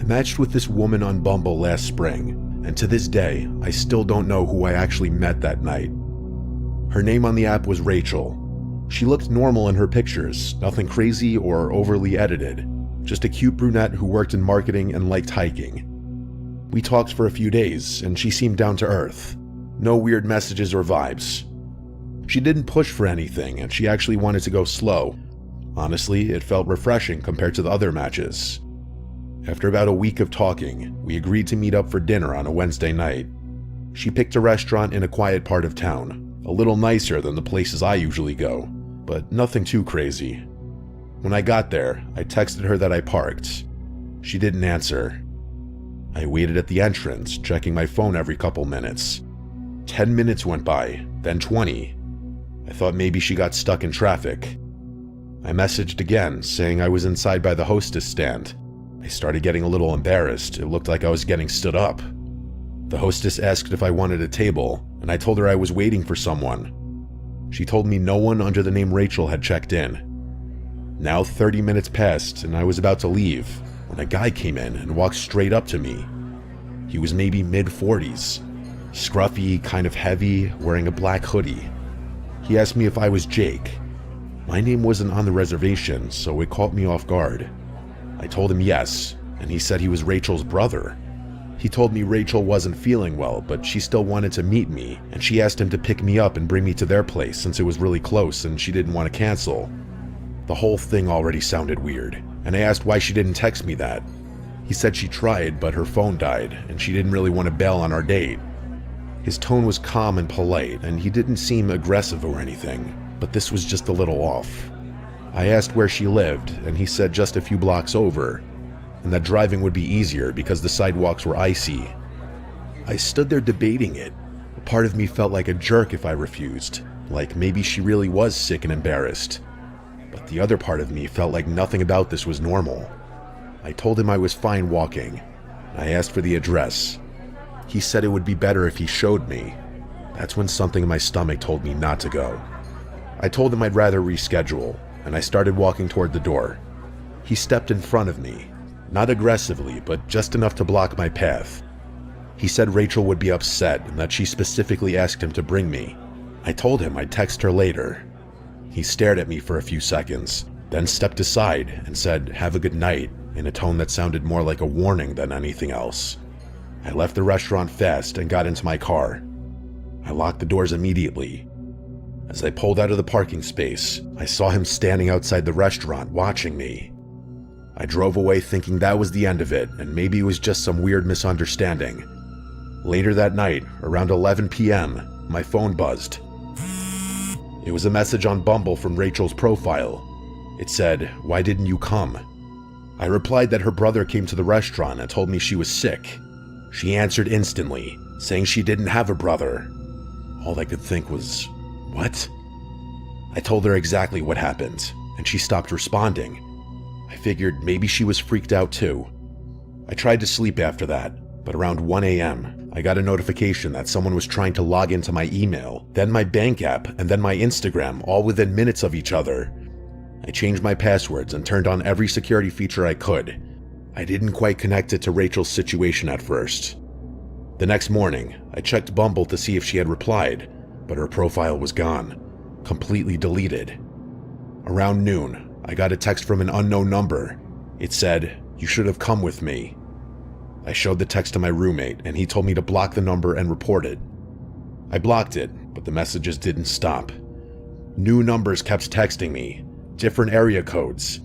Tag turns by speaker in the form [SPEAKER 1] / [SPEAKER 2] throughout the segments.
[SPEAKER 1] matched with this woman on Bumble last spring, and to this day, I still don't know who I actually met that night. Her name on the app was Rachel. She looked normal in her pictures, nothing crazy or overly edited, just a cute brunette who worked in marketing and liked hiking. We talked for a few days, and she seemed down to earth. No weird messages or vibes. She didn't push for anything, and she actually wanted to go slow. Honestly, it felt refreshing compared to the other matches. After about a week of talking, we agreed to meet up for dinner on a Wednesday night. She picked a restaurant in a quiet part of town, a little nicer than the places I usually go, but nothing too crazy. When I got there, I texted her that I parked. She didn't answer. I waited at the entrance, checking my phone every couple minutes. 10 minutes went by, then 20. I thought maybe she got stuck in traffic. I messaged again, saying I was inside by the hostess stand. I started getting a little embarrassed. It looked like I was getting stood up. The hostess asked if I wanted a table, and I told her I was waiting for someone. She told me no one under the name Rachel had checked in. Now 30 minutes passed, and I was about to leave when a guy came in and walked straight up to me. He was maybe mid-40s, scruffy, kind of heavy, wearing a black hoodie. He asked me if I was Jake. My name wasn't on the reservation, so it caught me off guard. I told him yes, and he said he was Rachel's brother. He told me Rachel wasn't feeling well, but she still wanted to meet me, and she asked him to pick me up and bring me to their place since it was really close and she didn't want to cancel. The whole thing already sounded weird, and I asked why she didn't text me that. He said she tried, but her phone died, and she didn't really want to bail on our date. His tone was calm and polite, and he didn't seem aggressive or anything, but this was just a little off. I asked where she lived, and he said just a few blocks over, and that driving would be easier because the sidewalks were icy. I stood there debating it. A part of me felt like a jerk if I refused, like maybe she really was sick and embarrassed. But the other part of me felt like nothing about this was normal. I told him I was fine walking. I asked for the address. He said it would be better if he showed me. That's when something in my stomach told me not to go. I told him I'd rather reschedule, and I started walking toward the door. He stepped in front of me, not aggressively, but just enough to block my path. He said Rachel would be upset and that she specifically asked him to bring me. I told him I'd text her later. He stared at me for a few seconds, then stepped aside and said, "Have a good night," in a tone that sounded more like a warning than anything else. I left the restaurant fast and got into my car. I locked the doors immediately. As I pulled out of the parking space, I saw him standing outside the restaurant watching me. I drove away thinking that was the end of it, and maybe it was just some weird misunderstanding. Later that night, around 11 p.m., my phone buzzed. It was a message on Bumble from Rachel's profile. It said, "Why didn't you come?" I replied that her brother came to the restaurant and told me she was sick. She answered instantly, saying she didn't have a brother. All I could think was, what? I told her exactly what happened, and she stopped responding. I figured maybe she was freaked out too. I tried to sleep after that, but around 1 a.m., I got a notification that someone was trying to log into my email, then my bank app, and then my Instagram, all within minutes of each other. I changed my passwords and turned on every security feature I could. I didn't quite connect it to Rachel's situation at first. The next morning, I checked Bumble to see if she had replied, but her profile was gone, completely deleted. Around noon, I got a text from an unknown number. It said, "You should have come with me." I showed the text to my roommate, and he told me to block the number and report it. I blocked it, but the messages didn't stop. New numbers kept texting me, different area codes.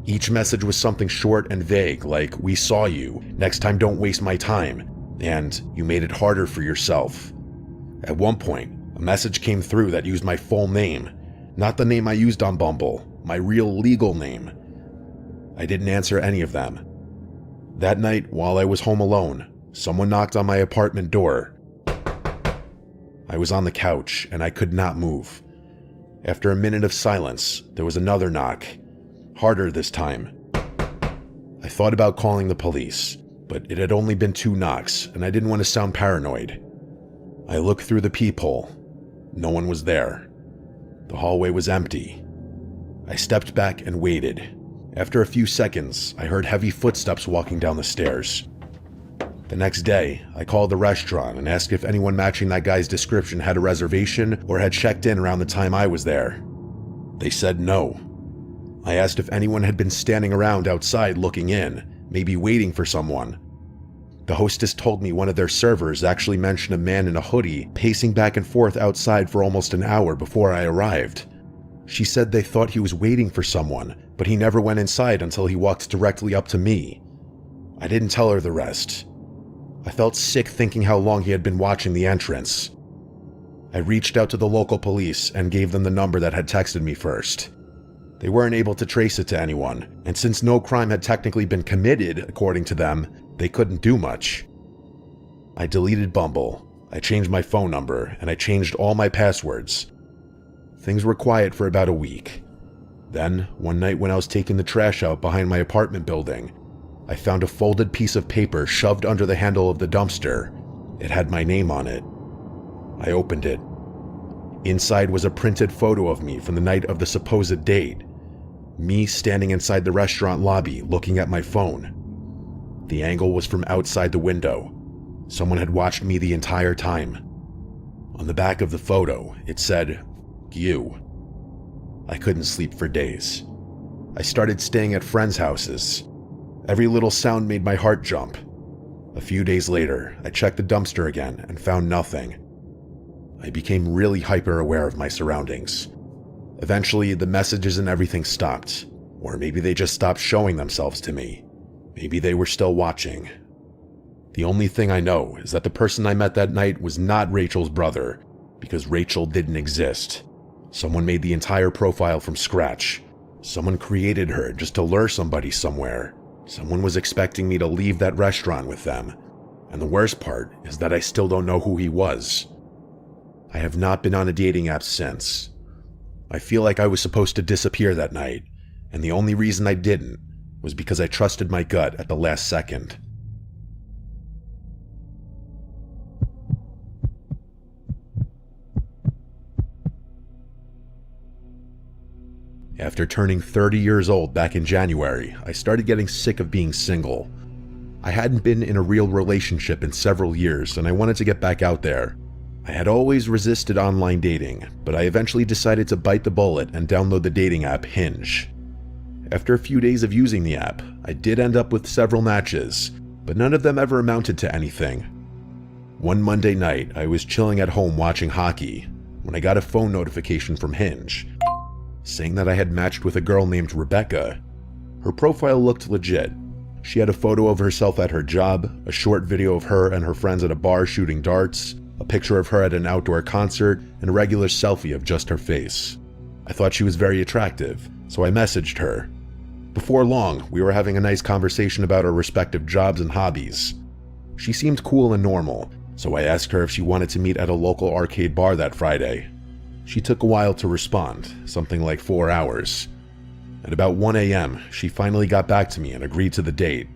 [SPEAKER 1] Each message was something short and vague, like, "We saw you, next time don't waste my time," and "You made it harder for yourself." At one point, a message came through that used my full name, not the name I used on Bumble, my real legal name. I didn't answer any of them. That night, while I was home alone, someone knocked on my apartment door. I was on the couch, and I could not move. After a minute of silence, there was another knock, harder this time. I thought about calling the police, but it had only been 2 knocks, and I didn't want to sound paranoid. I looked through the peephole. No one was there. The hallway was empty. I stepped back and waited, After a few seconds, I heard heavy footsteps walking down the stairs. The next day, I called the restaurant and asked if anyone matching that guy's description had a reservation or had checked in around the time I was there. They said no. I asked if anyone had been standing around outside looking in, maybe waiting for someone. The hostess told me one of their servers actually mentioned a man in a hoodie pacing back and forth outside for almost an hour before I arrived. She said they thought he was waiting for someone, but he never went inside until he walked directly up to me. I didn't tell her the rest. I felt sick thinking how long he had been watching the entrance. I reached out to the local police and gave them the number that had texted me first. They weren't able to trace it to anyone, and since no crime had technically been committed, according to them, they couldn't do much. I deleted Bumble, I changed my phone number, and I changed all my passwords. Things were quiet for about a week. Then, one night when I was taking the trash out behind my apartment building, I found a folded piece of paper shoved under the handle of the dumpster. It had my name on it. I opened it. Inside was a printed photo of me from the night of the supposed date. Me standing inside the restaurant lobby looking at my phone. The angle was from outside the window. Someone had watched me the entire time. On the back of the photo, it said, "You." I couldn't sleep for days. I started staying at friends' houses. Every little sound made my heart jump. A few days later, I checked the dumpster again and found nothing. I became really hyper-aware of my surroundings. Eventually, the messages and everything stopped, or maybe they just stopped showing themselves to me. Maybe they were still watching. The only thing I know is that the person I met that night was not Rachel's brother, because Rachel didn't exist. Someone made the entire profile from scratch. Someone created her just to lure somebody somewhere. Someone was expecting me to leave that restaurant with them. And the worst part is that I still don't know who he was. I have not been on a dating app since. I feel like I was supposed to disappear that night, and the only reason I didn't was because I trusted my gut at the last second. After turning 30 years old back in January, I started getting sick of being single. I hadn't been in a real relationship in several years, and I wanted to get back out there. I had always resisted online dating, but I eventually decided to bite the bullet and download the dating app Hinge. After a few days of using the app, I did end up with several matches, but none of them ever amounted to anything. One Monday night, I was chilling at home watching hockey when I got a phone notification from Hinge saying that I had matched with a girl named Rebecca. Her profile looked legit. She had a photo of herself at her job, a short video of her and her friends at a bar shooting darts, a picture of her at an outdoor concert, and a regular selfie of just her face. I thought she was very attractive, so I messaged her. Before long, we were having a nice conversation about our respective jobs and hobbies. She seemed cool and normal, so I asked her if she wanted to meet at a local arcade bar that Friday. She took a while to respond, something like 4 hours. At about 1 a.m., she finally got back to me and agreed to the date.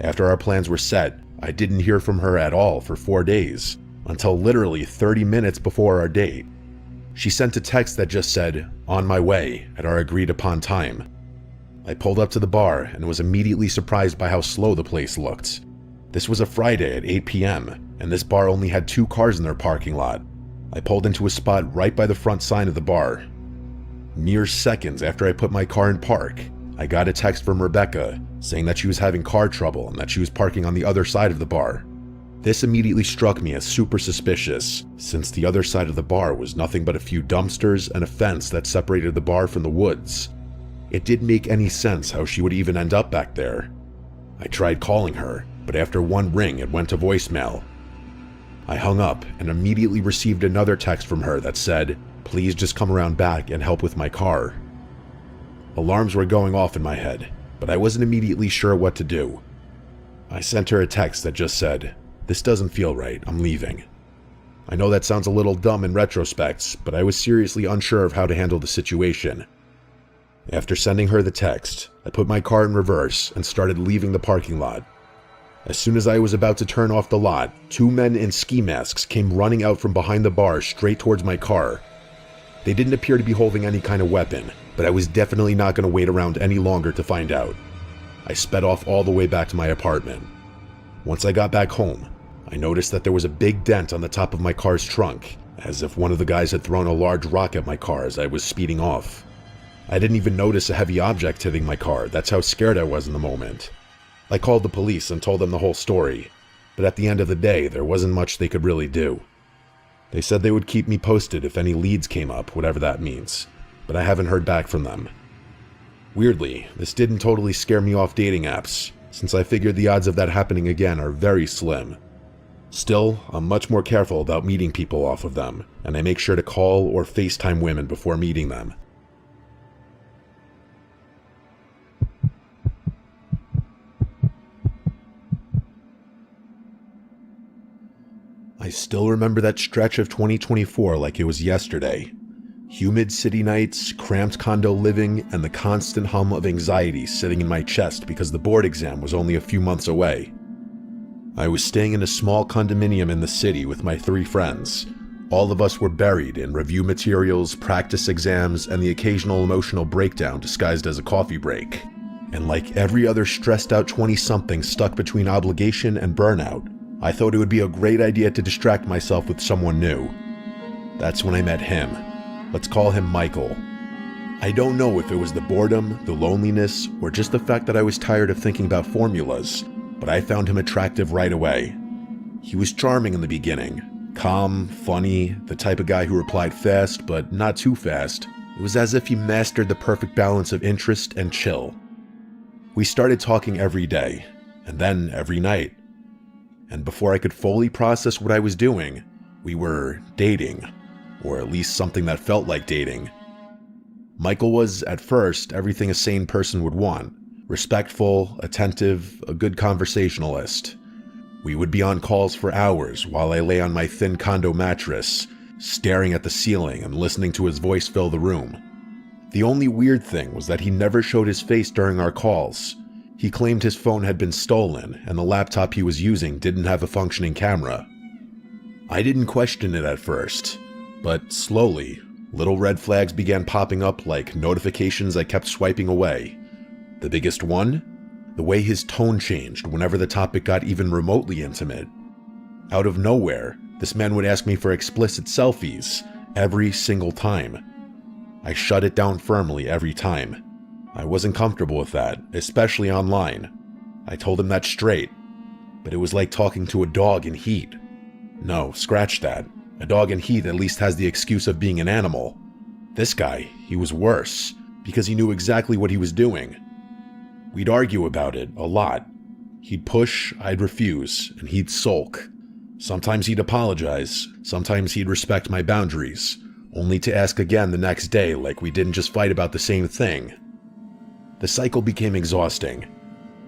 [SPEAKER 1] After our plans were set, I didn't hear from her at all for 4 days, until literally 30 minutes before our date. She sent a text that just said, "On my way," at our agreed upon time. I pulled up to the bar and was immediately surprised by how slow the place looked. This was a Friday at 8 p.m., and this bar only had 2 cars in their parking lot. I pulled into a spot right by the front sign of the bar. Mere seconds after I put my car in park, I got a text from Rebecca saying that she was having car trouble and that she was parking on the other side of the bar. This immediately struck me as super suspicious, since the other side of the bar was nothing but a few dumpsters and a fence that separated the bar from the woods. It didn't make any sense how she would even end up back there. I tried calling her, but after one ring it went to voicemail. I hung up and immediately received another text from her that said, "Please just come around back and help with my car." Alarms were going off in my head, but I wasn't immediately sure what to do. I sent her a text that just said, "This doesn't feel right, I'm leaving." I know that sounds a little dumb in retrospect, but I was seriously unsure of how to handle the situation. After sending her the text, I put my car in reverse and started leaving the parking lot. As soon as I was about to turn off the lot, 2 men in ski masks came running out from behind the bar straight towards my car. They didn't appear to be holding any kind of weapon, but I was definitely not going to wait around any longer to find out. I sped off all the way back to my apartment. Once I got back home, I noticed that there was a big dent on the top of my car's trunk, as if one of the guys had thrown a large rock at my car as I was speeding off. I didn't even notice a heavy object hitting my car. That's how scared I was in the moment. I called the police and told them the whole story, but at the end of the day, there wasn't much they could really do. They said they would keep me posted if any leads came up, whatever that means, but I haven't heard back from them. Weirdly, this didn't totally scare me off dating apps, since I figured the odds of that happening again are very slim. Still, I'm much more careful about meeting people off of them, and I make sure to call or FaceTime women before meeting them. I still remember that stretch of 2024 like it was yesterday. Humid city nights, cramped condo living, and the constant hum of anxiety sitting in my chest because the board exam was only a few months away. I was staying in a small condominium in the city with my 3 friends. All of us were buried in review materials, practice exams, and the occasional emotional breakdown disguised as a coffee break. And like every other stressed out 20-something stuck between obligation and burnout, I thought it would be a great idea to distract myself with someone new. That's when I met him. Let's call him Michael. I don't know if it was the boredom, the loneliness, or just the fact that I was tired of thinking about formulas, but I found him attractive right away. He was charming in the beginning. Calm, funny, the type of guy who replied fast, but not too fast. It was as if he mastered the perfect balance of interest and chill. We started talking every day, and then every night. And before I could fully process what I was doing, we were dating, or at least something that felt like dating. Michael was, at first, everything a sane person would want. Respectful, attentive, a good conversationalist. We would be on calls for hours while I lay on my thin condo mattress, staring at the ceiling and listening to his voice fill the room. The only weird thing was that he never showed his face during our calls. He claimed his phone had been stolen, and the laptop he was using didn't have a functioning camera. I didn't question it at first, but slowly, little red flags began popping up like notifications I kept swiping away. The biggest one? The way his tone changed whenever the topic got even remotely intimate. Out of nowhere, this man would ask me for explicit selfies, every single time. I shut it down firmly every time. I wasn't comfortable with that, especially online. I told him that straight, but it was like talking to a dog in heat. No, scratch that. A dog in heat at least has the excuse of being an animal. This guy, he was worse, because he knew exactly what he was doing. We'd argue about it, a lot. He'd push, I'd refuse, and he'd sulk. Sometimes he'd apologize, sometimes he'd respect my boundaries, only to ask again the next day like we didn't just fight about the same thing. The cycle became exhausting,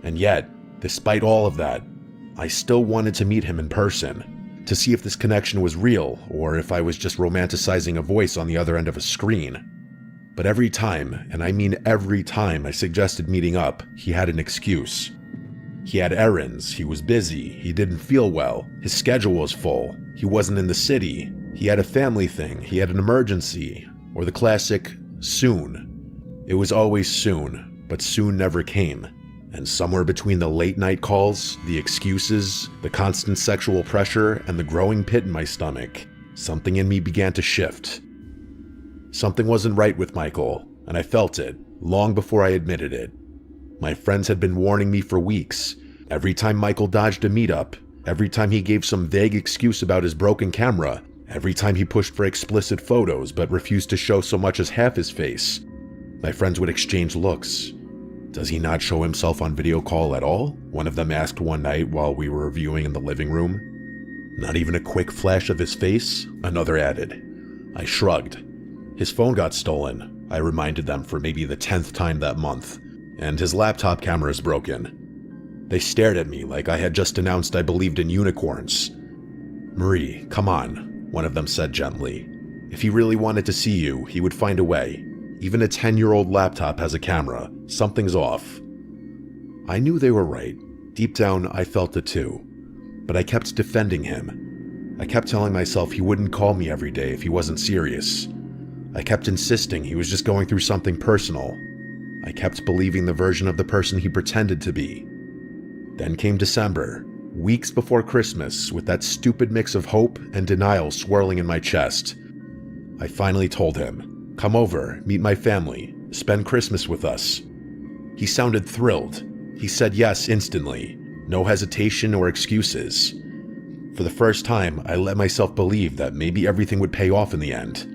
[SPEAKER 1] and yet, despite all of that, I still wanted to meet him in person, to see if this connection was real or if I was just romanticizing a voice on the other end of a screen. But every time, and I mean every time I suggested meeting up, he had an excuse. He had errands, he was busy, he didn't feel well, his schedule was full, he wasn't in the city, he had a family thing, he had an emergency, or the classic, soon. It was always soon. But soon never came, and somewhere between the late-night calls, the excuses, the constant sexual pressure, and the growing pit in my stomach, something in me began to shift. Something wasn't right with Michael, and I felt it, long before I admitted it. My friends had been warning me for weeks. Every time Michael dodged a meetup, every time he gave some vague excuse about his broken camera, every time he pushed for explicit photos but refused to show so much as half his face, my friends would exchange looks. Does he not show himself on video call at all? One of them asked one night while we were reviewing in the living room. Not even a quick flash of his face? Another added. I shrugged. His phone got stolen, I reminded them for maybe the 10th time that month, and his laptop camera is broken. They stared at me like I had just announced I believed in unicorns. Marie, come on, one of them said gently. If he really wanted to see you, he would find a way. Even a 10-year-old laptop has a camera. Something's off. I knew they were right. Deep down, I felt it too. But I kept defending him. I kept telling myself he wouldn't call me every day if he wasn't serious. I kept insisting he was just going through something personal. I kept believing the version of the person he pretended to be. Then came December, weeks before Christmas, with that stupid mix of hope and denial swirling in my chest. I finally told him, "Come over, meet my family, spend Christmas with us." He sounded thrilled. He said yes instantly, no hesitation or excuses. For the first time, I let myself believe that maybe everything would pay off in the end.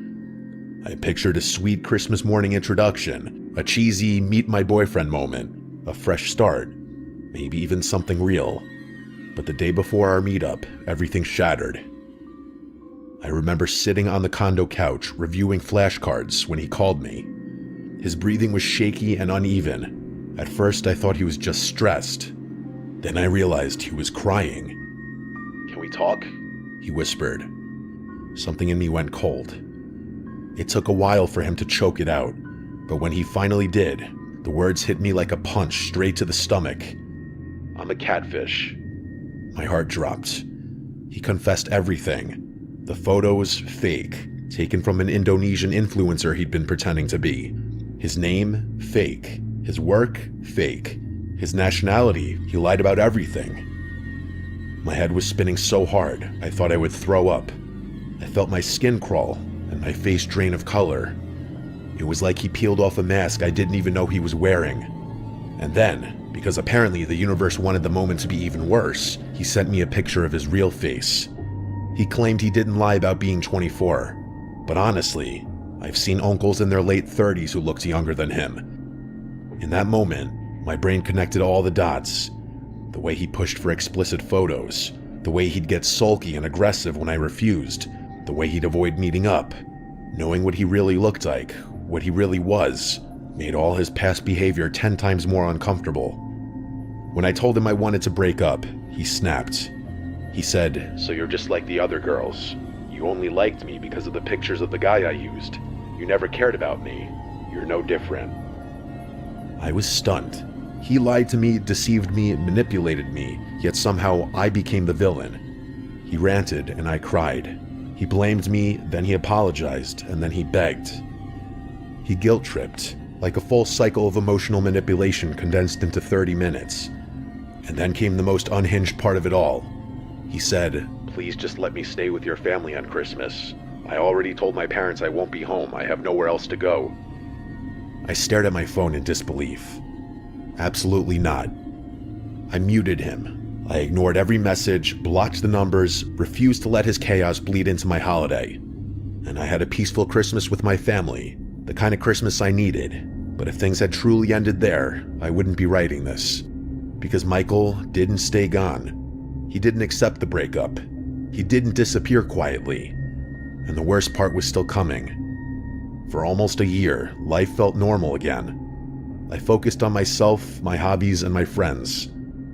[SPEAKER 1] I pictured a sweet Christmas morning introduction, a cheesy meet my boyfriend moment, a fresh start, maybe even something real. But the day before our meetup, everything shattered. I remember sitting on the condo couch reviewing flashcards when he called me. His breathing was shaky and uneven. At first, I thought he was just stressed. Then I realized he was crying. "Can we talk?" he whispered. Something in me went cold. It took a while for him to choke it out, but when he finally did, the words hit me like a punch straight to the stomach. "I'm a catfish." My heart dropped. He confessed everything. The photos, fake, taken from an Indonesian influencer he'd been pretending to be. His name, fake. His work, fake. His nationality, he lied about everything. My head was spinning so hard, I thought I would throw up. I felt my skin crawl and my face drain of color. It was like he peeled off a mask I didn't even know he was wearing. And then, because apparently the universe wanted the moment to be even worse, he sent me a picture of his real face. He claimed he didn't lie about being 24, but honestly, I've seen uncles in their late 30s who looked younger than him. In that moment, my brain connected all the dots. The way he pushed for explicit photos, the way he'd get sulky and aggressive when I refused, the way he'd avoid meeting up. Knowing what he really looked like, what he really was, made all his past behavior 10 times more uncomfortable. When I told him I wanted to break up, he snapped. He said, "So you're just like the other girls. You only liked me because of the pictures of the guy I used. You never cared about me. You're no different." I was stunned. He lied to me, deceived me, manipulated me, yet somehow I became the villain. He ranted and I cried. He blamed me, then he apologized, and then he begged. He guilt-tripped, like a full cycle of emotional manipulation condensed into 30 minutes. And then came the most unhinged part of it all. He said, "Please just let me stay with your family on Christmas. I already told my parents I won't be home. I have nowhere else to go." I stared at my phone in disbelief. Absolutely not. I muted him. I ignored every message, blocked the numbers, refused to let his chaos bleed into my holiday. And I had a peaceful Christmas with my family, the kind of Christmas I needed. But if things had truly ended there, I wouldn't be writing this. Because Michael didn't stay gone. He didn't accept the breakup. He didn't disappear quietly. And the worst part was still coming. For almost a year, life felt normal again. I focused on myself, my hobbies, and my friends.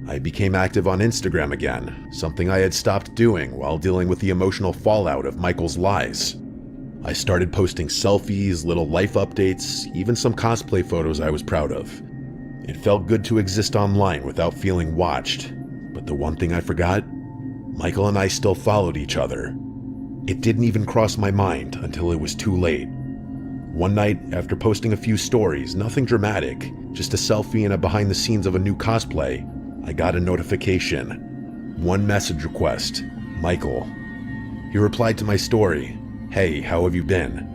[SPEAKER 1] I became active on Instagram again, something I had stopped doing while dealing with the emotional fallout of Michael's lies. I started posting selfies, little life updates, even some cosplay photos I was proud of. It felt good to exist online without feeling watched. But the one thing I forgot? Michael and I still followed each other. It didn't even cross my mind until it was too late. One night, after posting a few stories, nothing dramatic, just a selfie and a behind the scenes of a new cosplay, I got a notification. One message request, Michael. He replied to my story, "Hey, how have you been?"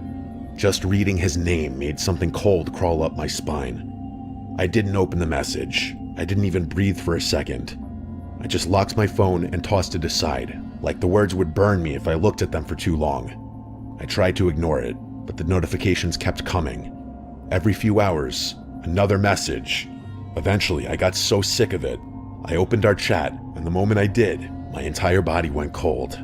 [SPEAKER 1] Just reading his name made something cold crawl up my spine. I didn't open the message. I didn't even breathe for a second. I just locked my phone and tossed it aside, like the words would burn me if I looked at them for too long. I tried to ignore it, but the notifications kept coming. Every few hours, another message. Eventually, I got so sick of it. I opened our chat, and the moment I did, my entire body went cold.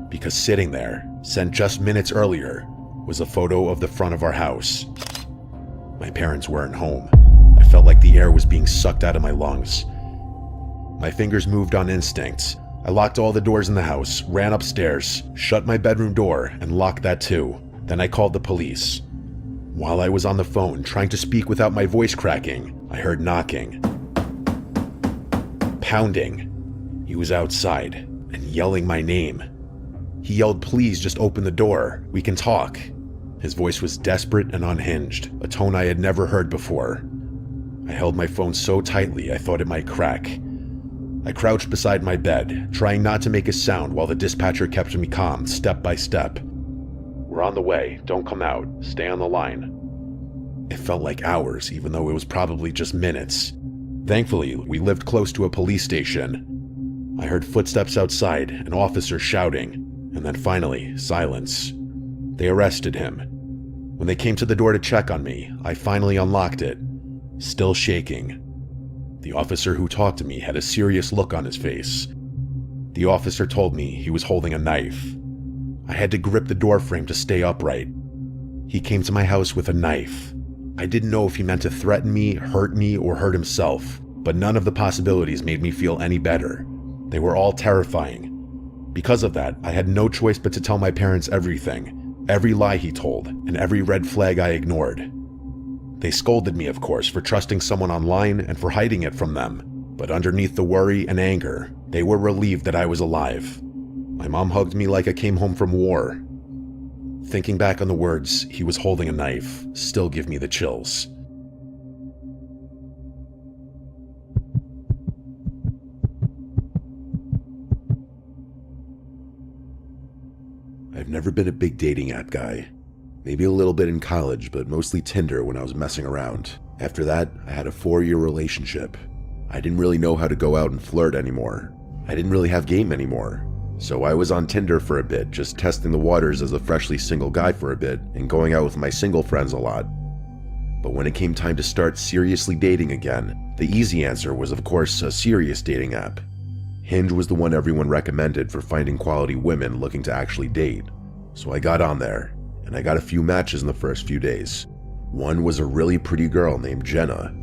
[SPEAKER 1] Because sitting there, sent just minutes earlier, was a photo of the front of our house. My parents weren't home. I felt like the air was being sucked out of my lungs. My fingers moved on instinct. I locked all the doors in the house, ran upstairs, shut my bedroom door, and locked that too. Then I called the police. While I was on the phone, trying to speak without my voice cracking, I heard knocking. Pounding. He was outside, and yelling my name. He yelled, "Please just open the door. We can talk." His voice was desperate and unhinged, a tone I had never heard before. I held my phone so tightly I thought it might crack. I crouched beside my bed, trying not to make a sound while the dispatcher kept me calm, step by step. "We're on the way. Don't come out. Stay on the line." It felt like hours, even though it was probably just minutes. Thankfully, we lived close to a police station. I heard footsteps outside, an officer shouting, and then finally, silence. They arrested him. When they came to the door to check on me, I finally unlocked it, still shaking. The officer who talked to me had a serious look on his face. The officer told me he was holding a knife. I had to grip the doorframe to stay upright. He came to my house with a knife. I didn't know if he meant to threaten me, or hurt himself, but none of the possibilities made me feel any better. They were all terrifying. Because of that, I had no choice but to tell my parents everything, every lie he told, and every red flag I ignored. They scolded me, of course, for trusting someone online and for hiding it from them, but underneath the worry and anger, they were relieved that I was alive. My mom hugged me like I came home from war. Thinking back on the words, "he was holding a knife," still give me the chills. I've never been a big dating app guy. Maybe a little bit in college, but mostly Tinder when I was messing around. After that, I had a 4-year relationship. I didn't really know how to go out and flirt anymore. I didn't really have game anymore. So I was on Tinder for a bit, just testing the waters as a freshly single guy for a bit, and going out with my single friends a lot. But when it came time to start seriously dating again, the easy answer was of course a serious dating app. Hinge was the one everyone recommended for finding quality women looking to actually date. So I got on there, and I got a few matches in the first few days. One was a really pretty girl named Jenna.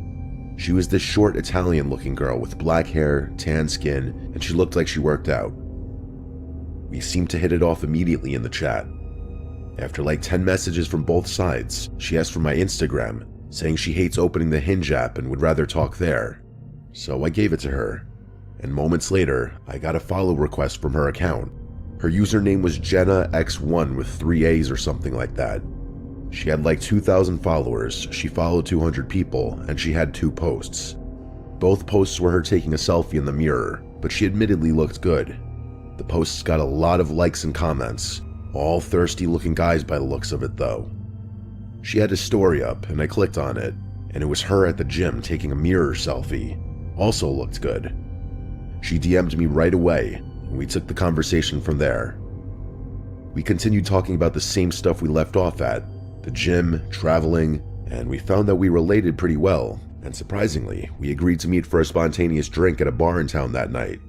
[SPEAKER 1] She was this short Italian-looking girl with black hair, tan skin, and she looked like she worked out. We seemed to hit it off immediately in the chat. After like 10 messages from both sides, she asked for my Instagram, saying she hates opening the Hinge app and would rather talk there. So I gave it to her, and moments later, I got a follow request from her account. Her username was JennaX1 with 3 A's or something like that. She had like 2,000 followers, she followed 200 people, and she had 2 posts. Both posts were her taking a selfie in the mirror, but she admittedly looked good. The posts got a lot of likes and comments, all thirsty looking guys by the looks of it though. She had a story up and I clicked on it, and it was her at the gym taking a mirror selfie. Also looked good. She DM'd me right away, and we took the conversation from there. We continued talking about the same stuff we left off at, the gym, traveling, and we found that we related pretty well, and surprisingly, we agreed to meet for a spontaneous drink at a bar in town that night.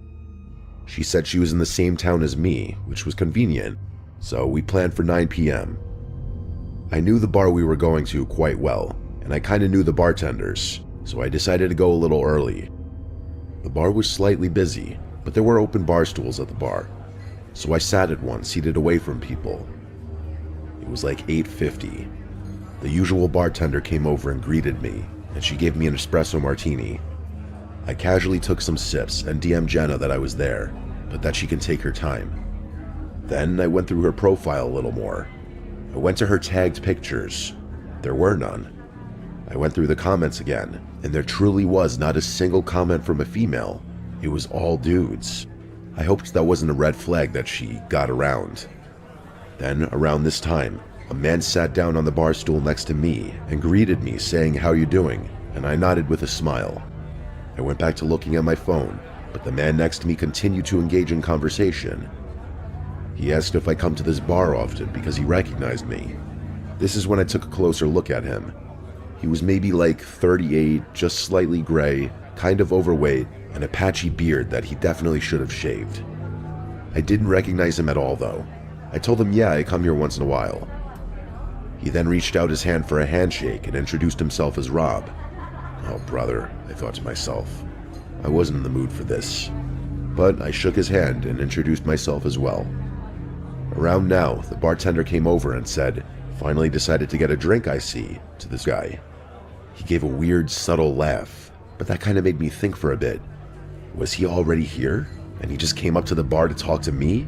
[SPEAKER 1] She said she was in the same town as me, which was convenient, so we planned for 9 p.m. I knew the bar we were going to quite well, and I kinda knew the bartenders, so I decided to go a little early. The bar was slightly busy, but there were open bar stools at the bar, so I sat at one seated away from people. It was like 8:50. The usual bartender came over and greeted me, and she gave me an espresso martini. I casually took some sips and DM'd Jenna that I was there, but that she can take her time. Then I went through her profile a little more. I went to her tagged pictures. There were none. I went through the comments again, and there truly was not a single comment from a female. It was all dudes. I hoped that wasn't a red flag that she got around. Then, around this time, a man sat down on the bar stool next to me and greeted me saying, "How you doing?" and I nodded with a smile. I went back to looking at my phone, but the man next to me continued to engage in conversation. He asked if I come to this bar often because he recognized me. This is when I took a closer look at him. He was maybe like 38, just slightly gray, kind of overweight, and a patchy beard that he definitely should have shaved. I didn't recognize him at all though. I told him, yeah, I come here once in a while. He then reached out his hand for a handshake and introduced himself as Rob. Oh brother, I thought to myself. I wasn't in the mood for this. But I shook his hand and introduced myself as well. Around now, the bartender came over and said, "Finally decided to get a drink, I see," to this guy. He gave a weird, subtle laugh, but that kind of made me think for a bit. Was he already here, and he just came up to the bar to talk to me?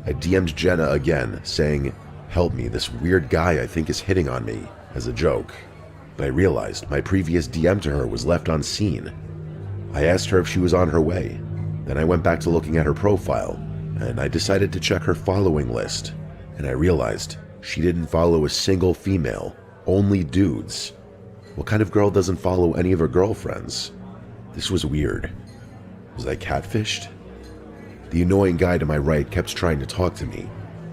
[SPEAKER 1] I DM'd Jenna again, saying, "Help me, this weird guy I think is hitting on me," as a joke. But I realized my previous DM to her was left unseen. I asked her if she was on her way. Then I went back to looking at her profile, and I decided to check her following list, and I realized she didn't follow a single female, only dudes. What kind of girl doesn't follow any of her girlfriends? This was weird. Was I catfished? The annoying guy to my right kept trying to talk to me.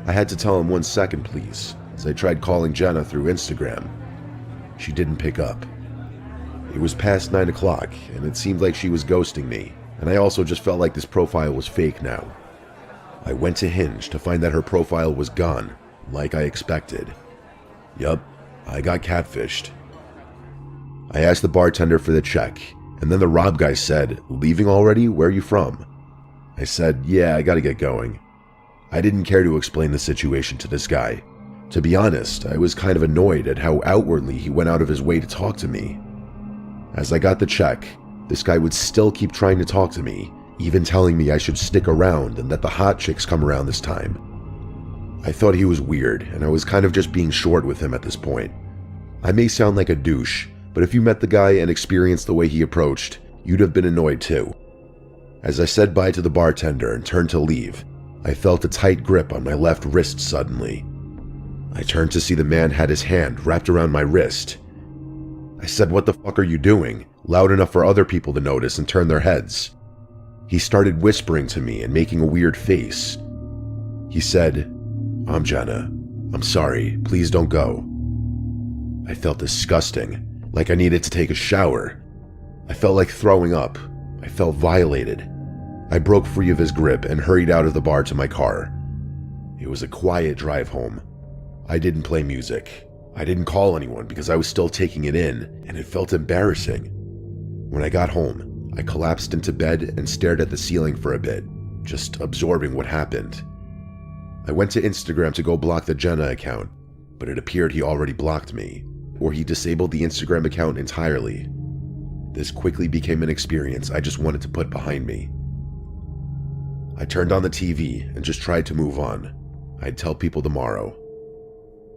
[SPEAKER 1] I had to tell him 1 second, please, as I tried calling Jenna through Instagram. She didn't pick up. It was past 9 o'clock, and it seemed like she was ghosting me, and I also just felt like this profile was fake now. I went to Hinge to find that her profile was gone, like I expected. Yup, I got catfished. I asked the bartender for the check, and then the Rob guy said, "Leaving already? Where are you from?" I said, "Yeah, I gotta get going." I didn't care to explain the situation to this guy. To be honest, I was kind of annoyed at how outwardly he went out of his way to talk to me. As I got the check, this guy would still keep trying to talk to me, even telling me I should stick around and that the hot chicks come around this time. I thought he was weird, and I was kind of just being short with him at this point. I may sound like a douche, but if you met the guy and experienced the way he approached, you'd have been annoyed too. As I said bye to the bartender and turned to leave, I felt a tight grip on my left wrist suddenly. I turned to see the man had his hand wrapped around my wrist. I said, "What the fuck are you doing?" loud enough for other people to notice and turn their heads. He started whispering to me and making a weird face. He said, "I'm Jenna. I'm sorry. Please don't go." I felt disgusting, like I needed to take a shower. I felt like throwing up. I felt violated. I broke free of his grip and hurried out of the bar to my car. It was a quiet drive home. I didn't play music. I didn't call anyone because I was still taking it in, and it felt embarrassing. When I got home, I collapsed into bed and stared at the ceiling for a bit, just absorbing what happened. I went to Instagram to go block the Jenna account, but it appeared he already blocked me, or he disabled the Instagram account entirely. This quickly became an experience I just wanted to put behind me. I turned on the TV and just tried to move on. I'd tell people tomorrow.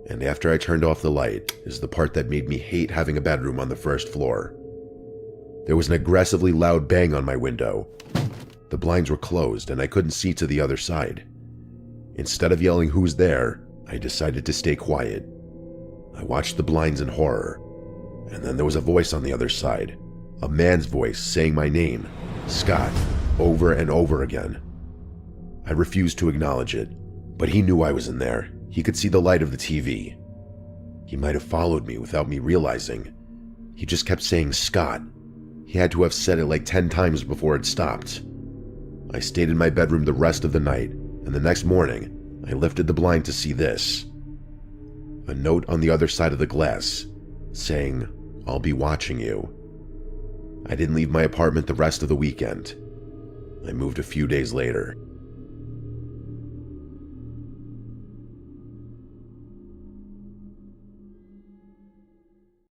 [SPEAKER 1] And after I turned off the light is the part that made me hate having a bedroom on the first floor. There was an aggressively loud bang on my window. The blinds were closed and I couldn't see to the other side. Instead of yelling "Who's there?" I decided to stay quiet. I watched the blinds in horror, and then there was a voice on the other side, a man's voice saying my name, Scott, over and over again. I refused to acknowledge it, but he knew I was in there. He could see the light of the TV. He might have followed me without me realizing. He just kept saying Scott. He had to have said it like 10 times before it stopped. I stayed in my bedroom the rest of the night, and the next morning, I lifted the blind to see this. A note on the other side of the glass, saying, "I'll be watching you." I didn't leave my apartment the rest of the weekend. I moved a few days later.